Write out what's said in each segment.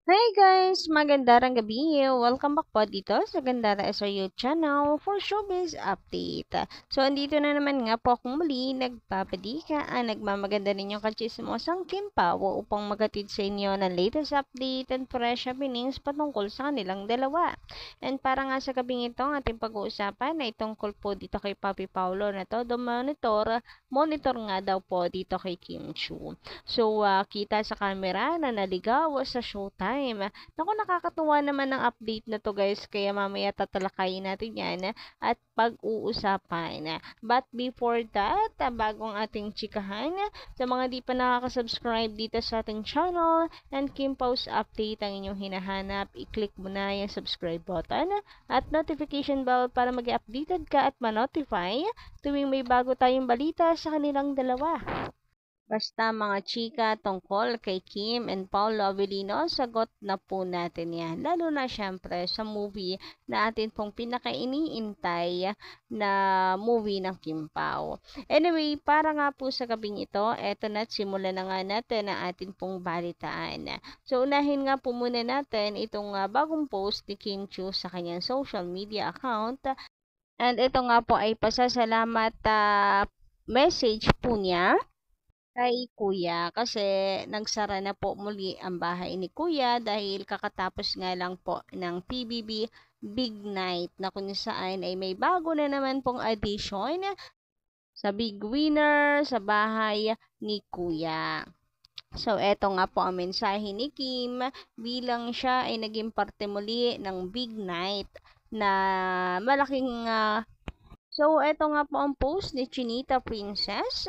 Hi guys! Magandang gabi! Welcome back po dito sa Gandara SRU channel for showbiz update. So, andito na naman nga po akong muli nagpapadika nagmamaganda ninyong kachismosang Kim Pao upang magatid sa inyo ng latest update and fresh happenings patungkol sa kanilang dalawa. And para nga sa gabing ito, ang ating pag-uusapan ay tungkol po dito kay Papi Paulo na todo monitor nga daw po dito kay Kim Chu. So, kita sa camera na naligaw sa showtime. Naku, nakakatuwa naman ang update na to guys, kaya mamaya tatalakayin natin yan at pag-uusapan. But before that, bago ang ating chikahan, sa mga di pa nakaka-subscribe dito sa ating channel and Kim Pau's update ang inyong hinahanap, i-click mo na yung subscribe button at notification bell para mag-updated ka at ma-notify tuwing may bago tayong balita sa kanilang dalawa. Basta mga chika tungkol kay Kim and Paolo Avellino, sagot na po natin yan. Lalo na syempre sa movie na atin pong pinaka-iniintay na movie ng Kim Pao. Anyway, para nga po sa gabing ito, eto na, simulan na nga natin ang atin pong balitaan. So, unahin nga po muna natin itong bagong post ni Kim Chu sa kanyang social media account. And ito nga po ay pasasalamat message po niya kay Kuya kasi nagsara na po muli ang bahay ni Kuya dahil kakatapos nga lang po ng PBB Big Night na kung saan ay may bago na naman pong addition sa Big Winner sa bahay ni Kuya. So, eto nga po ang mensahe ni Kim bilang siya ay naging parte muli ng Big Night na malaking So, eto nga po ang post ni Chinita Princess.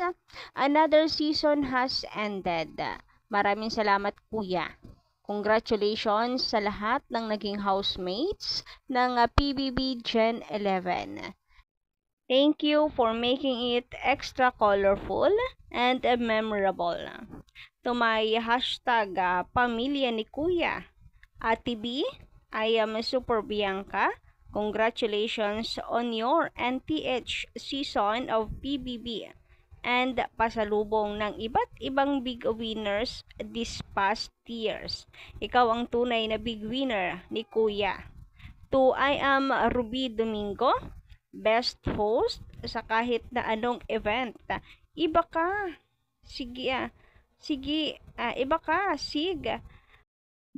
Another season has ended. Maraming salamat, Kuya. Congratulations sa lahat ng naging housemates ng PBB Gen 11. Thank you for making it extra colorful and memorable. To my hashtag pamilya ni Kuya, Ate B, I am Super Bianca. Congratulations on your NTH season of PBB and pasalubong ng iba't ibang big winners this past years. Ikaw ang tunay na big winner ni Kuya. To I am Ruby Domingo, best host sa kahit na anong event. Iba ka. Sige, sige, iba ka, sig.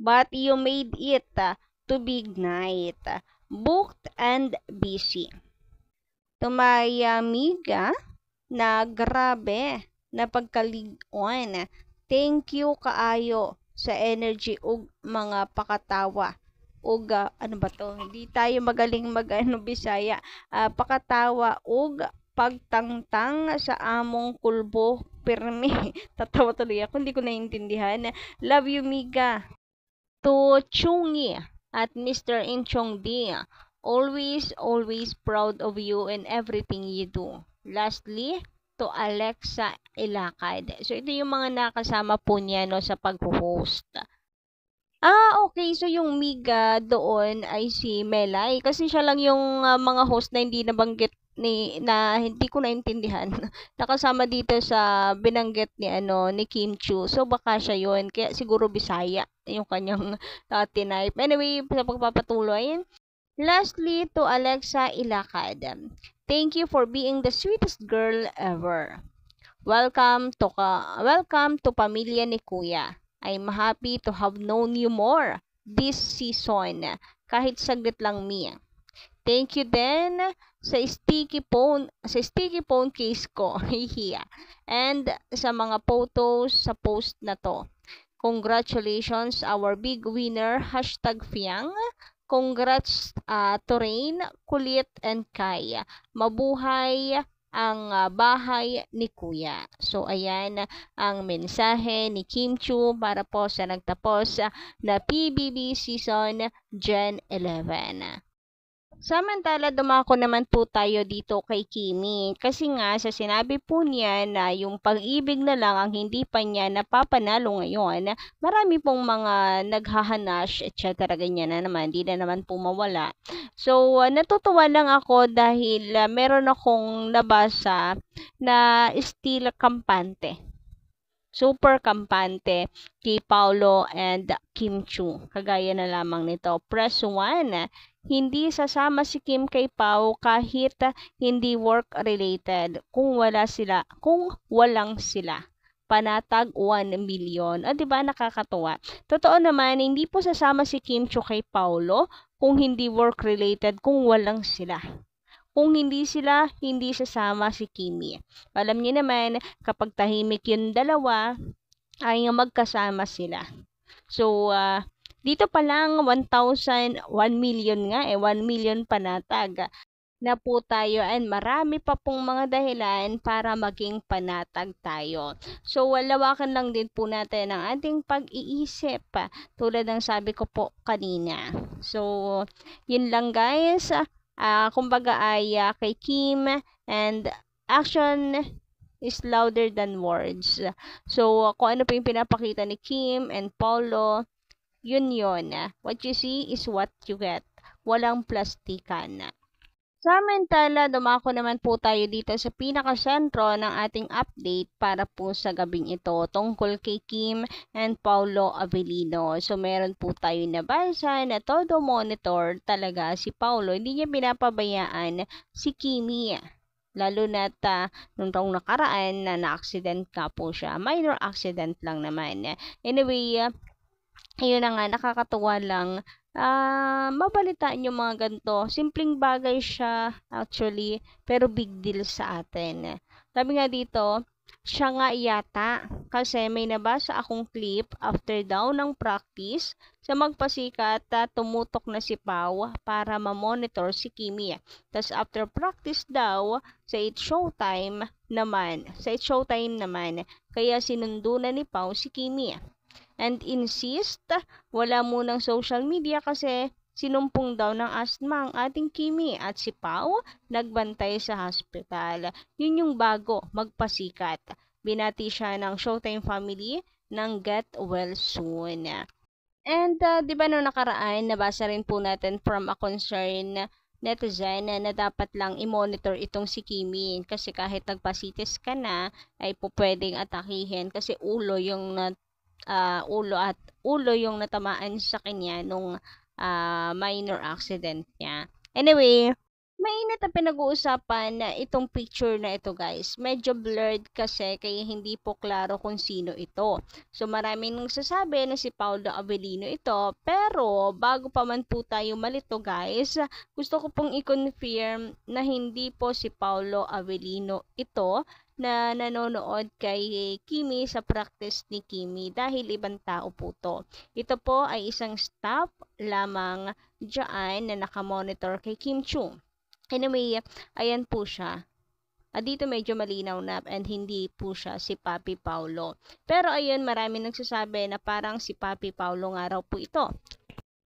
But you made it to big night. Booked and busy. To my amiga na grabe na pagkalig-on. Thank you kaayo sa energy ug mga pakatawa. Ug ano ba to? Hindi tayo magaling Bisaya. Pakatawa ug pagtangtang sa among kulbo pirmi. Tatawa tuloy ako, hindi ko naiintindihan. Love you, miga. To Chungi at Mr. Inchong D, always proud of you and everything you do. Lastly, to Alexa Ilacad. So, ito yung mga nakasama po niya no, sa pag-host. Okay. So, yung Miga doon ay si Melay. Kasi siya lang yung mga host na hindi nabanggit na hindi ko naintindihan. Nakasama dito sa binanggit ni Kim Chu. So, baka siya yun. Kaya siguro Bisaya yung kanyang tinype. Anyway, sa pagpapatuloy. Lastly, to Alexa Ilacad. Thank you for being the sweetest girl ever. Welcome to pamilya ni Kuya. I'm happy to have known you more this season. Kahit saglit lang, Mia. Thank you din sa sticky phone case ko. And sa mga photos sa post na to. Congratulations our big winner #Fiang. Congrats to Rain, Kulit, and Kai. Mabuhay ang bahay ni Kuya. So, ayan ang mensahe ni Kim Chu para po sa nagtapos na PBB Season Gen 11. Samantala, dumako naman po tayo dito kay Kimi. Kasi nga, sa sinabi po niya na yung pag-ibig na lang ang hindi pa niya napapanalo ngayon, marami pong mga naghahanash, etc. Ganyan na naman, di na naman po mawala. So, natutuwa lang ako dahil meron akong nabasa na still kampante. super kampante kay Paolo and Kim Chu. Kagaya na lamang nito. Press 1. Hindi sasama si Kim kay Pao kahit hindi work-related kung walang sila. Panatag 1 million. O, diba nakakatuwa? Totoo naman, hindi po sasama si Kim Chu kay Paolo kung hindi work-related kung walang sila. Kung hindi sila, hindi sasama si Kimi. Alam niyo naman, kapag tahimik yung dalawa, ay magkasama sila. So, dito pa lang 1 million nga 1 million panatag na po tayo and marami pa pong mga dahilan para maging panatag tayo. So, walawakan lang din po natin ang ating pag-iisip tulad ng sabi ko po kanina. So, yun lang guys. Kumbaga ay kay Kim and action is louder than words. So, kung ano pa yung pinapakita ni Kim and Paulo, yun. What you see is what you get. Walang plastikan. Samantala, dumako naman po tayo dito sa pinakasentro ng ating update para po sa gabing ito tungkol kay Kim and Paulo Avellino. So, meron po tayo nabasa na todo monitor talaga si Paulo. Hindi niya pinapabayaan si Kimi. Lalo na nung taong nakaraan na na-accident ka po siya. Minor accident lang naman. Anyway, ayun na nga, nakakatuwa lang. Mabalitaan yung mga ganito. Simpleng bagay siya actually, pero big deal sa atin. Sabi nga dito, siya nga yata kasi may nabasa akong clip after daw ng practice sa magpasikat tumutok na si Pau para ma-monitor si Kimi. Tapos after practice daw sa It's Showtime naman, kaya sinundo na ni Pau si Kimi. And insist, wala munang social media kasi sinumpong daw ng asthma ang ating Kimi at si Pau nagbantay sa hospital. Yun yung bago magpasikat. Binati siya ng Showtime family ng get well soon. And di ba nung nakaraan, nabasa rin po natin from a concern netizen na dapat lang i-monitor itong si Kimi kasi kahit nagpasitis ka na ay po pwedeng atakihin kasi ulo yung ulo yung natamaan sa kanya nung minor accident niya. Anyway, mainit ang pinag-uusapan na itong picture na ito guys. Medyo blurred kasi kaya hindi po klaro kung sino ito. So maraming nagsasabi na si Paulo Avellino ito. Pero bago pa man po tayo malito guys, gusto ko pong i-confirm na hindi po si Paulo Avellino ito na nanonood kay Kimi sa practice ni Kimi dahil ibang tao po to. Ito po ay isang staff lamang dyan na nakamonitor kay Kim Chu. Anyway, ayan po siya. Dito medyo malinaw na and hindi po siya si Papi Paulo. Pero ayun, marami nagsasabi na parang si Papi Paulo nga raw po ito.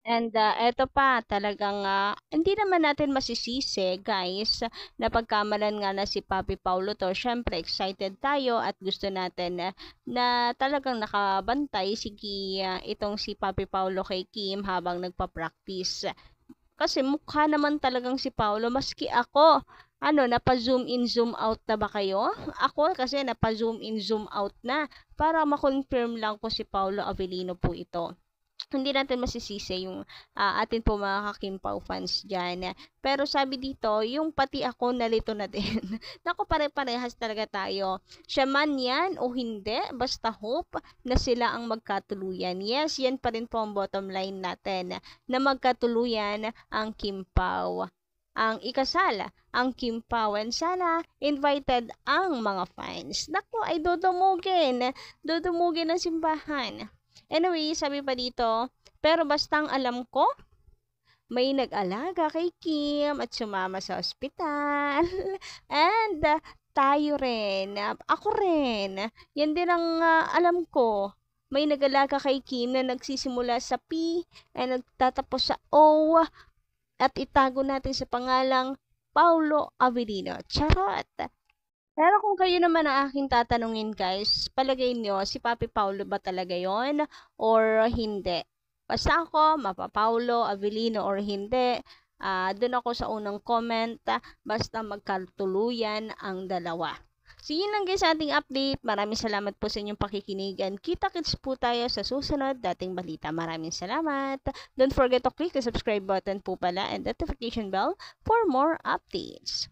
And eto pa, talagang hindi naman natin masisisi guys na pagkamalan nga na si Papi Paulo to. Syempre excited tayo at gusto natin na talagang nakabantay itong si Papi Paulo kay Kim habang nagpa-practice. Kasi mukha naman talagang si Paulo, maski ako, napa-zoom in, zoom out na ba kayo? Ako kasi napa-zoom in, zoom out na para ma-confirm lang ko si Paulo Avellino po ito. Hindi natin masisisi yung atin po mga Kakimpaw fans dyan. Pero sabi dito, yung pati ako nalito na din. Naku, pare-parehas talaga tayo. Siya man yan o hindi, basta hope na sila ang magkatuluyan. Yes, yan pa rin po ang bottom line natin, na magkatuluyan ang Kimpaw. Ang ikasal, ang Kimpawan. Sana invited ang mga fans. Naku, ay dudumugin ng simbahan. Anyway, sabi pa dito, pero bastang alam ko, may nag-alaga kay Kim at sumama sa ospital. And tayo rin, ako rin, yan din ang alam ko. May nag-alaga kay Kim na nagsisimula sa P and nagtatapos sa O at itago natin sa pangalang Paulo Avellino. Charot! Pero kung kayo naman ang aking tatanungin guys, palagay nyo, si Papi Paulo ba talaga yon or hindi? Basta ako, mapa Paulo Avellino or hindi, doon ako sa unang comment, basta magkatuluyan ang dalawa. So, yun lang guys sa ating update. Maraming salamat po sa inyong pakikinig and kita-kits po tayo sa susunod dating balita. Maraming salamat. Don't forget to click the subscribe button po pala and notification bell for more updates.